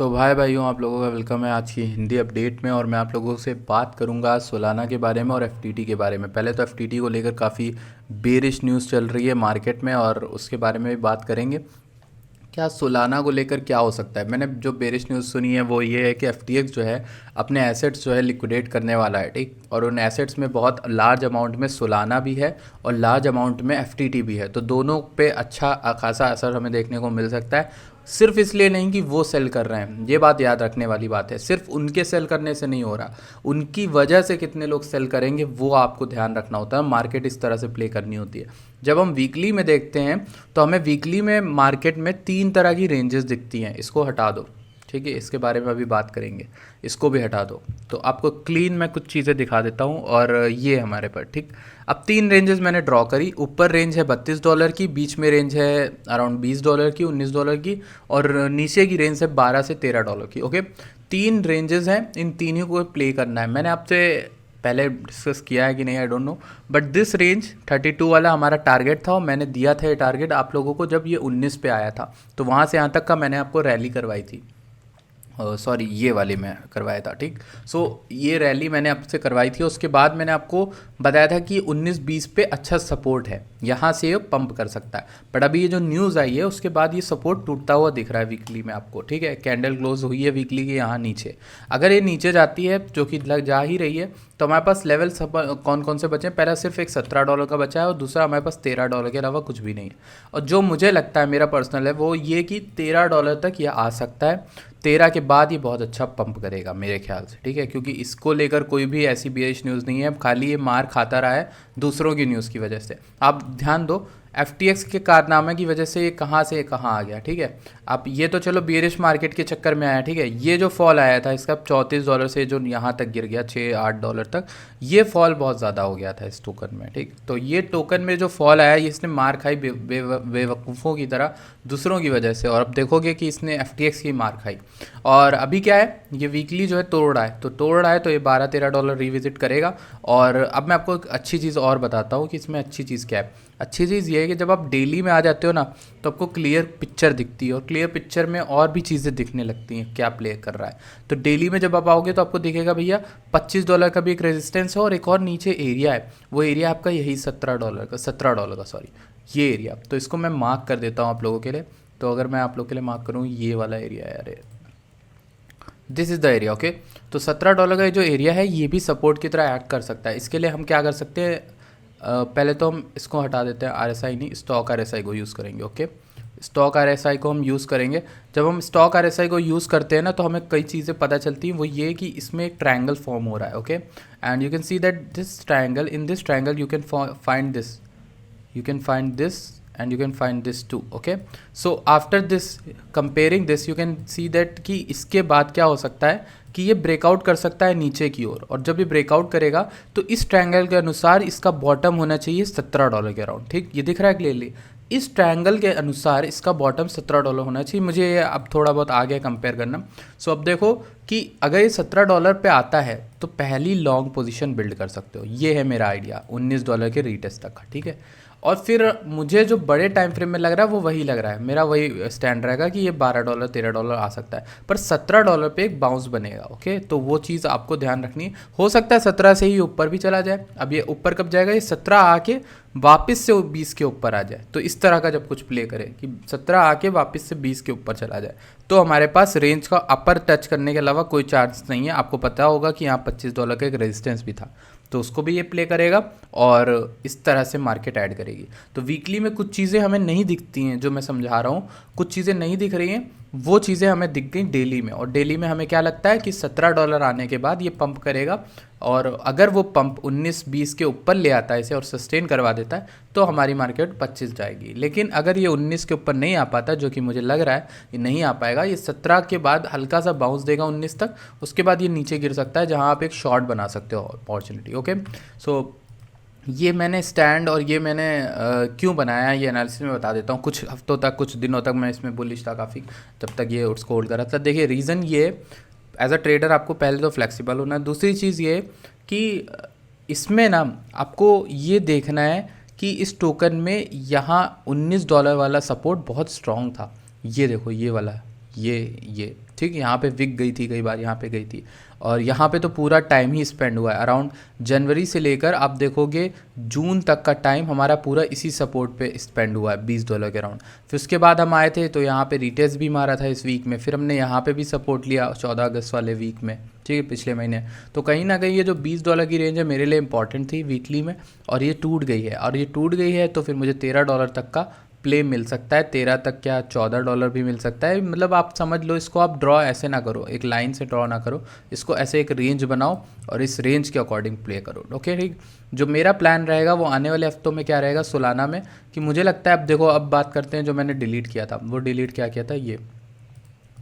तो भाई भाइयों, आप लोगों का वेलकम है आज की हिंदी अपडेट में। और मैं आप लोगों से बात करूंगा सोलाना के बारे में और एफटीटी के बारे में। पहले तो एफटीटी को लेकर काफ़ी बेरिश न्यूज़ चल रही है मार्केट में और उसके बारे में भी बात करेंगे। क्या सोलाना को लेकर क्या हो सकता है। मैंने जो बेरिश न्यूज़ सुनी है वो ये है कि एफटीएक्स जो है अपने एसेट्स जो है लिक्विडेट करने वाला है, ठीक। और उन एसेट्स में बहुत लार्ज अमाउंट में सोलाना भी है और लार्ज अमाउंट में एफटीटी भी है। तो दोनों पे अच्छा खासा असर हमें देखने को मिल सकता है। सिर्फ इसलिए नहीं कि वो सेल कर रहे हैं, ये बात याद रखने वाली बात है। सिर्फ उनके सेल करने से नहीं हो रहा, उनकी वजह से कितने लोग सेल करेंगे वो आपको ध्यान रखना होता है। मार्केट इस तरह से प्ले करनी होती है। जब हम वीकली में देखते हैं तो हमें वीकली में मार्केट में 3 तरह की रेंजेस दिखती हैं। इसको हटा दो, ठीक है, इसके बारे में अभी बात करेंगे। इसको भी हटा दो तो आपको क्लीन मैं कुछ चीज़ें दिखा देता हूँ। और ये हमारे पर, ठीक। अब 3 रेंजेस मैंने ड्रॉ करी। ऊपर रेंज है $32 की, बीच में रेंज है अराउंड $20 की, $19 की, और नीचे की रेंज है $12 से $13 की। ओके, 3 रेंजेस हैं, इन तीनों को प्ले करना है। मैंने आपसे पहले डिस्कस किया है कि नहीं, I don't know, but this range 32 वाला हमारा टारगेट था और मैंने दिया था ये टारगेट आप लोगों को जब ये 19 पे आया था। तो वहाँ से यहाँ तक का मैंने आपको रैली करवाई थी। सॉरी, ये वाली मैं करवाया था, ठीक। सो ये रैली मैंने आपसे करवाई थी। उसके बाद मैंने आपको बताया था कि 19-20 पे अच्छा सपोर्ट है, यहाँ से ये पंप कर सकता है। बट अभी ये जो न्यूज़ आई है उसके बाद ये सपोर्ट टूटता हुआ दिख रहा है वीकली में आपको, ठीक है। कैंडल क्लोज हुई है वीकली की यहाँ नीचे। अगर ये नीचे जाती है, जो कि लग जा ही रही है, तो हमारे पास लेवल सब कौन कौन से बचे हैं। पहला सिर्फ एक $17 का बचा है और दूसरा हमारे पास $13 के अलावा कुछ भी नहीं है। और जो मुझे लगता है, मेरा पर्सनल है, वो ये कि $13 तक ये आ सकता है। 13 के बाद ये बहुत अच्छा पंप करेगा मेरे ख्याल से, ठीक है। क्योंकि इसको लेकर कोई भी ऐसी बेरिश न्यूज़ नहीं है, खाली ये मार खाता रहा है दूसरों की न्यूज़ की वजह से। आप ध्यान दो, एफटीएक्स के कारनामे की वजह से ये कहाँ से कहाँ आ गया, ठीक है। अब ये तो चलो बेरिश मार्केट के चक्कर में आया, ठीक है। ये जो फॉल आया था इसका $34 से जो यहाँ तक गिर गया $6-8 तक, ये फॉल बहुत ज़्यादा हो गया था इस टोकन में, ठीक। तो ये टोकन में जो फॉल आया, ये इसने मार खाई बेवकूफ़ों की तरह दूसरों की वजह से। और अब देखोगे कि इसने एफटीएक्स की मार खाई। और अभी क्या है, ये वीकली जो है तोड़ रहा है, तो तोड़ रहा है तो ये $12-13 रिविजिट करेगा। और अब मैं आपको एक अच्छी चीज़ और बताता हूँ कि इसमें अच्छी चीज़ क्या है। अच्छी चीज़ ये है कि जब आप डेली में आ जाते हो ना, तो आपको क्लियर पिक्चर दिखती है और क्लियर पिक्चर में और भी चीज़ें दिखने लगती हैं क्या प्ले कर रहा है। तो डेली में जब आप आओगे तो आपको दिखेगा भैया $25 का भी एक रेजिस्टेंस है और एक और नीचे एरिया है। वो एरिया आपका यही $17 का, सॉरी, ये एरिया। तो इसको मैं मार्क कर देता हूँ आप लोगों के लिए। तो अगर मैं आप लोगों के लिए मार्क करूँ, ये वाला एरिया है, अरे this is the area, okay. तो $17 का ये जो एरिया है ये भी सपोर्ट की तरह एक्ट कर सकता है। इसके लिए हम क्या कर सकते हैं, पहले तो हम इसको हटा देते हैं, आरएसआई नहीं, स्टॉक आरएसआई को यूज़ करेंगे, ओके। स्टॉक आरएसआई को हम यूज़ करेंगे। जब हम स्टॉक आरएसआई को यूज़ करते हैं ना, तो हमें कई चीज़ें पता चलती हैं। वो ये कि इसमें एक ट्रायंगल फॉर्म हो रहा है, okay. And you can see that this triangle, in this triangle you can find this, you can find this and you can find this too, okay। so after this, comparing this, you can see that कि इसके बाद क्या हो सकता है कि ये breakout कर सकता है नीचे की ओर। और जब ये ब्रेकआउट करेगा तो इस ट्रायंगल के अनुसार इसका बॉटम होना चाहिए $17 के अराउंड, ठीक। ये दिख रहा है क्लियरली, इस ट्रायंगल के अनुसार इसका बॉटम $17 होना चाहिए। मुझे अब थोड़ा बहुत आगे कंपेयर करना। सो अब देखो कि अगर ये $17 पे आता है तो पहली लॉन्ग पोजीशन बिल्ड कर सकते हो। ये है मेरा आइडिया $19 के रीटेस्ट तक का, ठीक है। और फिर मुझे जो बड़े टाइम फ्रेम में लग रहा है वो वही लग रहा है, मेरा वही स्टैंड रहेगा कि ये $12-13 आ सकता है, पर $17 पे एक बाउंस बनेगा, ओके। तो वो चीज़ आपको ध्यान रखनी है। हो सकता है 17 से ही ऊपर भी चला जाए। अब ये ऊपर कब जाएगा, ये 17 आके वापस से 20 के ऊपर आ जाए। तो इस तरह का जब कुछ प्ले करे कि 17 आके वापस से 20 के ऊपर चला जाए, तो हमारे पास रेंज का अपर टच करने के अलावा कोई चांस नहीं है। आपको पता होगा कि यहाँ $25 का एक रेजिस्टेंस भी था, तो उसको भी ये प्ले करेगा और इस तरह से मार्केट ऐड करेगी। तो वीकली में कुछ चीज़ें हमें नहीं दिखती हैं, जो मैं समझा रहा हूँ, कुछ चीज़ें नहीं दिख रही हैं, वो चीज़ें हमें दिख गई डेली में। और डेली में हमें क्या लगता है कि $17 आने के बाद ये पंप करेगा। और अगर वो पंप 19-20 के ऊपर ले आता है इसे और सस्टेन करवा देता है, तो हमारी मार्केट 25 जाएगी। लेकिन अगर ये 19 के ऊपर नहीं आ पाता, जो कि मुझे लग रहा है ये नहीं आ पाएगा, ये 17 के बाद हल्का सा बाउंस देगा 19 तक, उसके बाद ये नीचे गिर सकता है, जहाँ आप एक शॉर्ट बना सकते हो अपॉर्चुनिटी, ओके। सो ये मैंने स्टैंड और ये मैंने क्यों बनाया, ये एनालिसिस में बता देता हूँ। कुछ हफ्तों तक, कुछ दिनों तक मैं इसमें बुलिश था काफ़ी, जब तक ये उसको होल्ड कर रहा था। देखिए रीज़न ये, एज अ ट्रेडर आपको पहले तो फ्लेक्सिबल होना है। दूसरी चीज़ ये कि इसमें ना आपको ये देखना है कि इस टोकन में यहाँ $19 वाला सपोर्ट बहुत स्ट्रॉन्ग था। ये देखो, ये वाला ये ठीक, यहाँ पे विक गई थी, कई बार यहाँ पे गई थी, और यहाँ पे तो पूरा टाइम ही स्पेंड हुआ है। अराउंड जनवरी से लेकर आप देखोगे जून तक का टाइम हमारा पूरा इसी सपोर्ट पे स्पेंड हुआ है $20 के अराउंड। फिर उसके बाद हम आए थे तो यहाँ पे रिटेस्ट भी मारा था इस वीक में, फिर हमने यहाँ पे भी सपोर्ट लिया 14 अगस्त वाले वीक में, ठीक है, पिछले महीने। तो कहीं ना कहीं ये जो $20 की रेंज है मेरे लिए इंपॉर्टेंट थी वीकली में, और ये टूट गई है, और ये टूट गई है तो फिर मुझे $13 तक का प्ले मिल सकता है, 13 तक क्या $14 भी मिल सकता है। मतलब आप समझ लो इसको, आप ड्रॉ ऐसे ना करो, एक लाइन से ड्रॉ ना करो इसको, ऐसे एक रेंज बनाओ और इस रेंज के अकॉर्डिंग प्ले करो। ओके ठीक, जो मेरा प्लान रहेगा वो आने वाले हफ्तों में क्या रहेगा सोलाना में, कि मुझे लगता है, अब देखो अब बात करते हैं जो मैंने डिलीट किया था, वो डिलीट क्या किया था ये,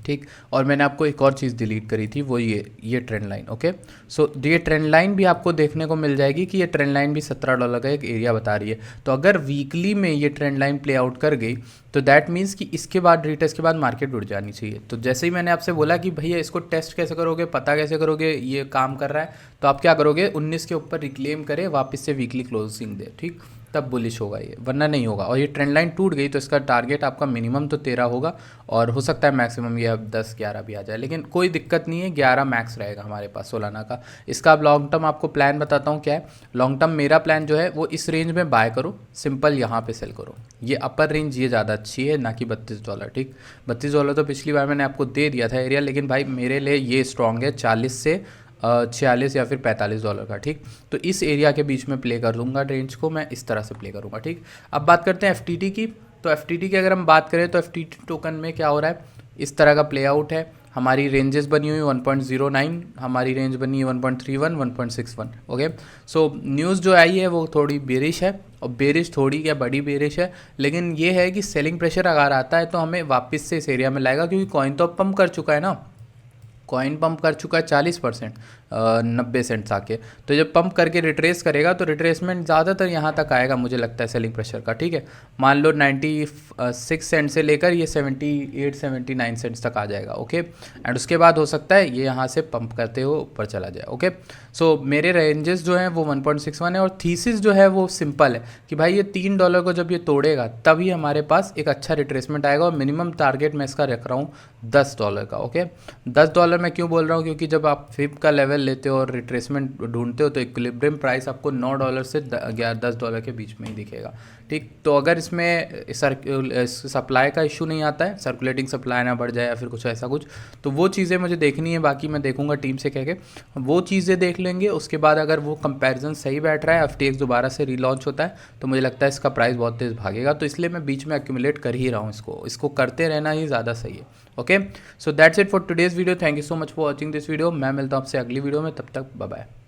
ठीक, और मैंने आपको एक और चीज़ डिलीट करी थी, वो ये ट्रेंड लाइन। ओके, सो ये ट्रेंड लाइन भी आपको देखने को मिल जाएगी कि ये ट्रेंड लाइन भी $17 का एक एरिया बता रही है। तो अगर वीकली में ये ट्रेंड लाइन प्ले आउट कर गई तो दैट मीन्स कि इसके बाद रिटेस्ट के बाद मार्केट उड़ जानी चाहिए। तो जैसे ही मैंने आपसे बोला कि भैया इसको टेस्ट कैसे करोगे, पता कैसे करोगे ये काम कर रहा है, तो आप क्या करोगे, 19 के ऊपर रिक्लेम करे, वापस से वीकली क्लोजिंग दे, ठीक, तब बुलिश होगा ये, वरना नहीं होगा। और ये ट्रेंड लाइन टूट गई तो इसका टारगेट आपका मिनिमम तो 13 होगा, और हो सकता है मैक्सिमम ये अब 10-11 भी आ जाए, लेकिन कोई दिक्कत नहीं है, 11 मैक्स रहेगा हमारे पास सोलाना का। इसका अब लॉन्ग टर्म आपको प्लान बताता हूँ क्या है। लॉन्ग टर्म मेरा प्लान जो है वो इस रेंज में बाय करो, सिंपल यहाँ पे सेल करो। ये अपर रेंज ये ज़्यादा अच्छी है, ना कि $32, ठीक। $32 तो पिछली बार मैंने आपको दे दिया था एरिया, लेकिन भाई मेरे लिए ये स्ट्रॉन्ग है 40 से 46 या फिर $45 का, ठीक। तो इस एरिया के बीच में प्ले कर लूँगा, रेंज को मैं इस तरह से प्ले करूँगा, ठीक। अब बात करते हैं FTT की। तो FTT की अगर हम बात करें तो FTT टोकन में क्या हो रहा है, इस तरह का प्ले आउट है। हमारी रेंजेस बनी हुई 1.09, हमारी रेंज बनी है 1.31, 1.61। ओके, सो न्यूज़ जो आई है वो थोड़ी बेरिश है, और बेरिश थोड़ी क्या बड़ी बेरिश है, लेकिन ये है कि सेलिंग प्रेशर अगर आता है तो हमें वापस से इस एरिया में लाएगा, क्योंकि कॉइन तो अब पंप कर चुका है ना, कॉइन पंप कर चुका है 40%, 90 सेंट्स आके। तो जब पंप करके रिट्रेस करेगा तो रिट्रेसमेंट ज़्यादातर यहाँ तक आएगा मुझे लगता है सेलिंग प्रेशर का, ठीक है। मान लो 96 सेंट से लेकर ये 78-79 सेंट्स तक आ जाएगा। ओके, एंड उसके बाद हो सकता है ये यहाँ से पंप करते हुए ऊपर चला जाए। ओके, सो मेरे रेंजेस जो हैं वो 1.61 है, और थीसिस जो है वो सिंपल है कि भाई ये $3 को जब ये तोड़ेगा तभी हमारे पास एक अच्छा रिट्रेसमेंट आएगा, और मिनिमम टारगेट मैं इसका रख रहा हूँ $10 का। ओके, $10 मैं क्यों बोल रहा हूँ, क्योंकि जब आप फिप का लेवल लेते हो और रिट्रेसमेंट ढूंढते हो तो इक्विलिब्रियम प्राइस आपको $9 से $10 के बीच में ही दिखेगा, ठीक। तो अगर इसमें सप्लाई का इशू नहीं आता है, सर्कुलेटिंग सप्लाई ना बढ़ जाए या फिर कुछ ऐसा कुछ, तो वो चीज़ें मुझे देखनी है, बाकी मैं देखूंगा टीम से कह के, वो चीज़ें देख लेंगे। उसके बाद अगर वो कंपैरिजन सही बैठ रहा है, FTX दोबारा से रीलॉन्च होता है, तो मुझे लगता है इसका प्राइस बहुत तेज़ भागेगा, तो इसलिए मैं बीच में एक्यूमुलेट कर ही रहा हूँ, इसको करते रहना ही ज़्यादा सही है। Okay, so that's it for today's video. Thank you so much for watching this video. मैं मिलता हूँ आपसे अगली वीडियो में, तब तक बाय बाय।